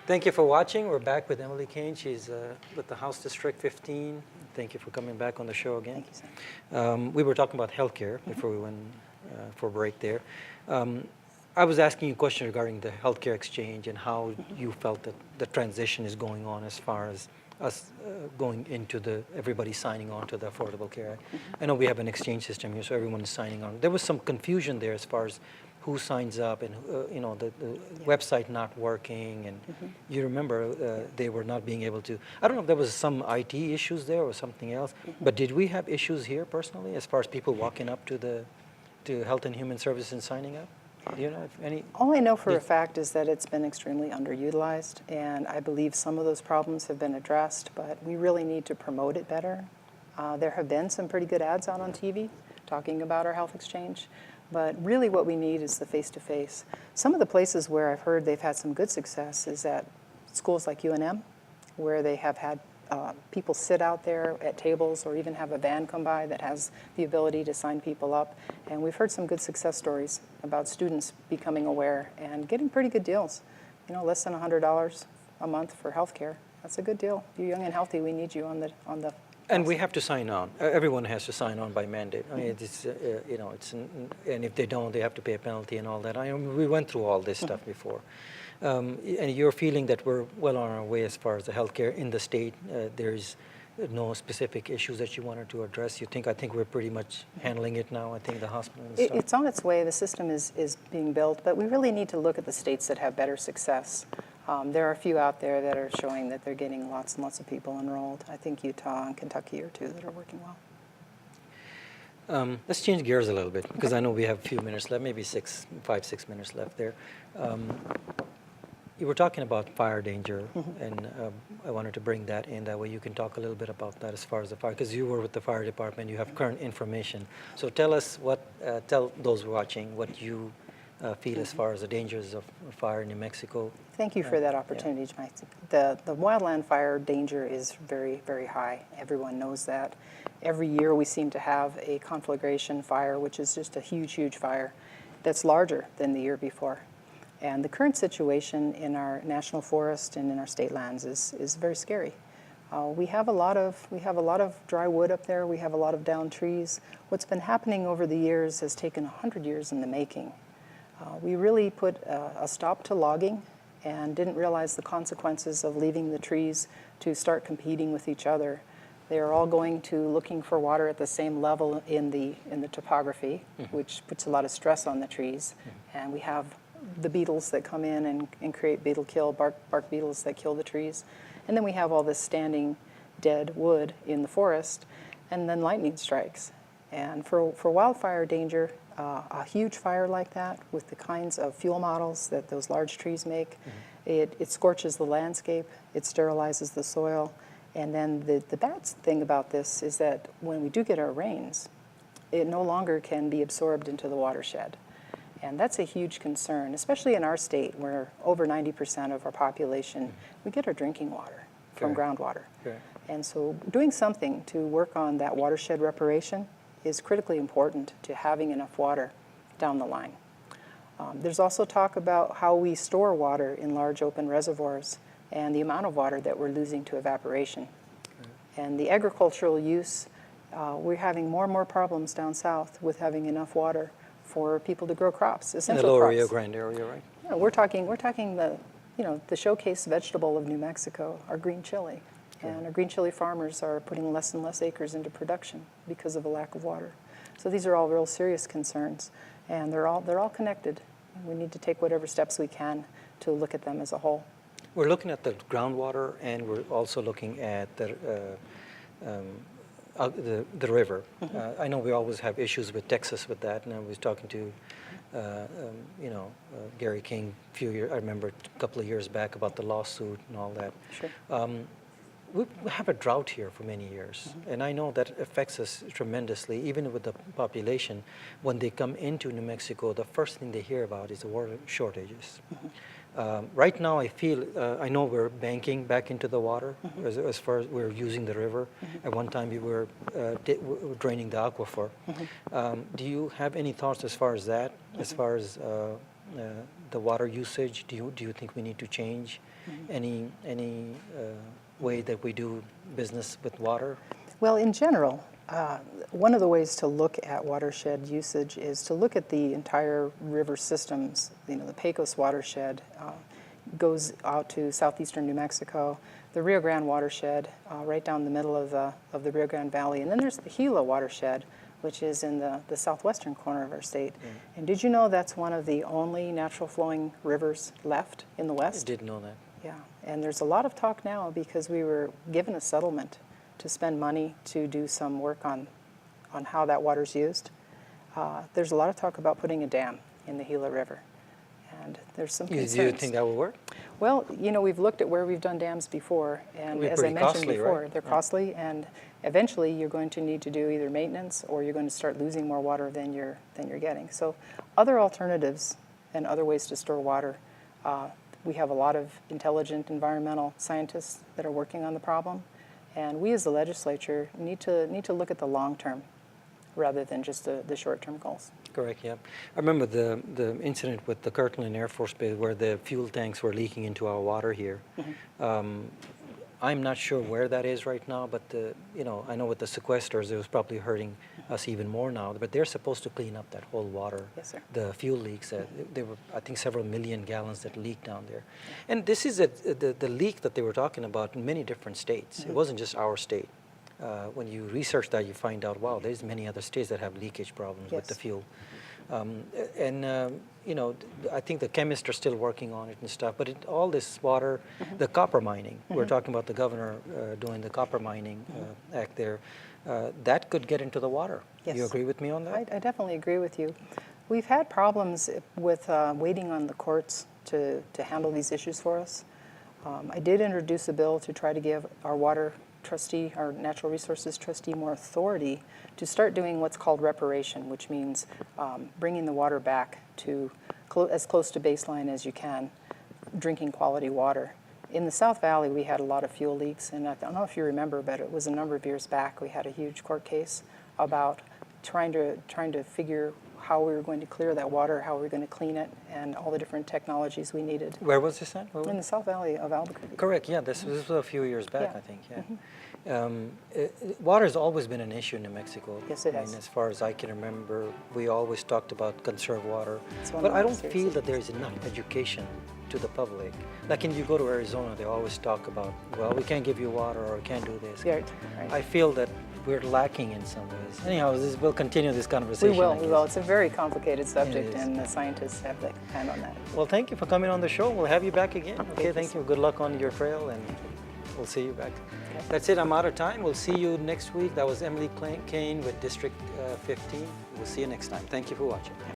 Thank you for watching. We're back with Emily Kane. She's with the House District 15. Thank you for coming back on the show again. Thank you, sir. We were talking about healthcare before we went for a break there. I was asking you a question regarding the healthcare exchange and how you felt that the transition is going on as far as us going into everybody signing on to the Affordable Care Act. I know we have an exchange system here, so everyone is signing on. There was some confusion there as far as who signs up and the website not working, and you remember they were not being able to. I don't know if there was some IT issues there or something else, but did we have issues here personally as far as people walking up to Health and Human Services and signing up? Do you know if any? All I know for a fact is that it's been extremely underutilized, and I believe some of those problems have been addressed, but we really need to promote it better. There have been some pretty good ads out on TV talking about our health exchange, but really what we need is the face-to-face. Some of the places where I've heard they've had some good success is at schools like UNM, where they have had people sit out there at tables or even have a van come by that has the ability to sign people up. And we've heard some good success stories about students becoming aware and getting pretty good deals. You know, less than $100 a month for health care. That's a good deal. You're young and healthy, we need you on the And we have to sign on. Everyone has to sign on by mandate. I mean, it's and if they don't, they have to pay a penalty and all that. We went through all this stuff before. And you're feeling that we're well on our way as far as the healthcare in the state. There's no specific issues that you wanted to address. I think we're pretty much handling it now. I think the hospital and stuff. It's on its way. The system is being built, but we really need to look at the states that have better success. There are a few out there that are showing that they're getting lots and lots of people enrolled. I think Utah and Kentucky are two that are working well. Let's change gears a little bit, because I know we have a few minutes left, maybe 5, 6 minutes left there. You were talking about fire danger, and I wanted to bring that in. That way you can talk a little bit about that as far as the fire, because you were with the fire department, you have current information. So tell us tell those watching what you feel as far as the dangers of fire in New Mexico. Thank you for that opportunity, Mike. The wildland fire danger is very, very high. Everyone knows that. Every year we seem to have a conflagration fire, which is just a huge, huge fire that's larger than the year before. And the current situation in our national forest and in our state lands is very scary. We have a lot of dry wood up there. We have a lot of downed trees. What's been happening over the years has taken 100 years in the making. We really put a stop to logging and didn't realize the consequences of leaving the trees to start competing with each other. They are all going to looking for water at the same level in the topography, which puts a lot of stress on the trees. And we have the beetles that come in and create beetle kill, bark beetles that kill the trees. And then we have all this standing dead wood in the forest, and then lightning strikes. And for wildfire danger, a huge fire like that with the kinds of fuel models that those large trees make, it scorches the landscape, it sterilizes the soil. And then the bad thing about this is that when we do get our rains, it no longer can be absorbed into the watershed. And that's a huge concern, especially in our state where over 90% of our population, we get our drinking water from groundwater. And so doing something to work on that watershed reparation is critically important to having enough water down the line. There's also talk about how we store water in large open reservoirs and the amount of water that we're losing to evaporation. And the agricultural use, we're having more and more problems down south with having enough water for people to grow crops, essential in the lower crops. Rio Grande area, right? Yeah, we're talking the showcase vegetable of New Mexico, our green chili. And our green chili farmers are putting less and less acres into production because of a lack of water. So these are all real serious concerns, and they're all connected. We need to take whatever steps we can to look at them as a whole. We're looking at the groundwater, and we're also looking at the river. I know we always have issues with Texas with that, and I was talking to Gary King I remember a couple of years back about the lawsuit and all that. Sure. We have a drought here for many years, and I know that affects us tremendously, even with the population. When they come into New Mexico, the first thing they hear about is the water shortages. Right now, I know we're banking back into the water as far as we're using the river. At one time, we were draining the aquifer. Do you have any thoughts as far as that, as far as the water usage? Do you think we need to change any way that we do business with water? Well, in general, one of the ways to look at watershed usage is to look at the entire river systems. The Pecos watershed goes out to southeastern New Mexico, the Rio Grande watershed right down the middle of the Rio Grande Valley, and then there's the Gila watershed, which is in the southwestern corner of our state. And did you know that's one of the only natural flowing rivers left in the West? I didn't know that. Yeah, and there's a lot of talk now because we were given a settlement to spend money to do some work on how that water's used. There's a lot of talk about putting a dam in the Gila River, and there's some concerns. Do you think that will work? Well, we've looked at where we've done dams before, and as I mentioned costly, before, right? they're costly, and eventually you're going to need to do either maintenance or you're going to start losing more water than you're getting. So other alternatives and other ways to store water, we have a lot of intelligent environmental scientists that are working on the problem, and we as the legislature need to look at the long term rather than just the short term goals. Correct, yeah. I remember the incident with the Kirtland Air Force Base where the fuel tanks were leaking into our water here. I'm not sure where that is right now, but I know with the sequesters, it was probably hurting us even more now. But they're supposed to clean up that whole water, Yes, sir. the fuel leaks. There were, I think, several million gallons that leaked down there. And this is the leak that they were talking about in many different states. It wasn't just our state. When you research that, you find out, wow, there's many other states that have leakage problems with the Yes. fuel. I think the chemists are still working on it and stuff, but all this water, the copper mining, we're talking about the governor doing the copper mining act there, that could get into the water. Yes. You agree with me on that? I definitely agree with you. We've had problems with waiting on the courts to handle these issues for us. I did introduce a bill to try to give our water trustee, our natural resources trustee, more authority to start doing what's called reparation, which means bringing the water back to as close to baseline as you can, drinking quality water. In the South Valley, we had a lot of fuel leaks, and I don't know if you remember, but it was a number of years back. We had a huge court case about trying to figure how we were going to clear that water, how we were going to clean it, and all the different technologies we needed. Where was this at? In the South Valley of Albuquerque. Correct, yeah, this was a few years back, Yeah. I think, yeah. Water has always been an issue in New Mexico. Yes, it I mean, has. as far as I can remember, we always talked about conserve water. It's one But of I our don't serious feel that issues. there's enough education to the public. Like when you go to Arizona, they always talk about, well, we can't give you water or we can't do this. Yeah, right. I feel that we're lacking in some ways. Anyhow, we'll continue this conversation. We will, I we guess. will. It's a very complicated subject, is. and the scientists have the hand on that. Well, thank you for coming on the show. We'll have you back again. Okay, you. thank you. Good luck on your trail, and we'll see you back. Okay. That's it. I'm out of time. We'll see you next week. That was Emily Kane with District 15. We'll see you next time. Thank you for watching.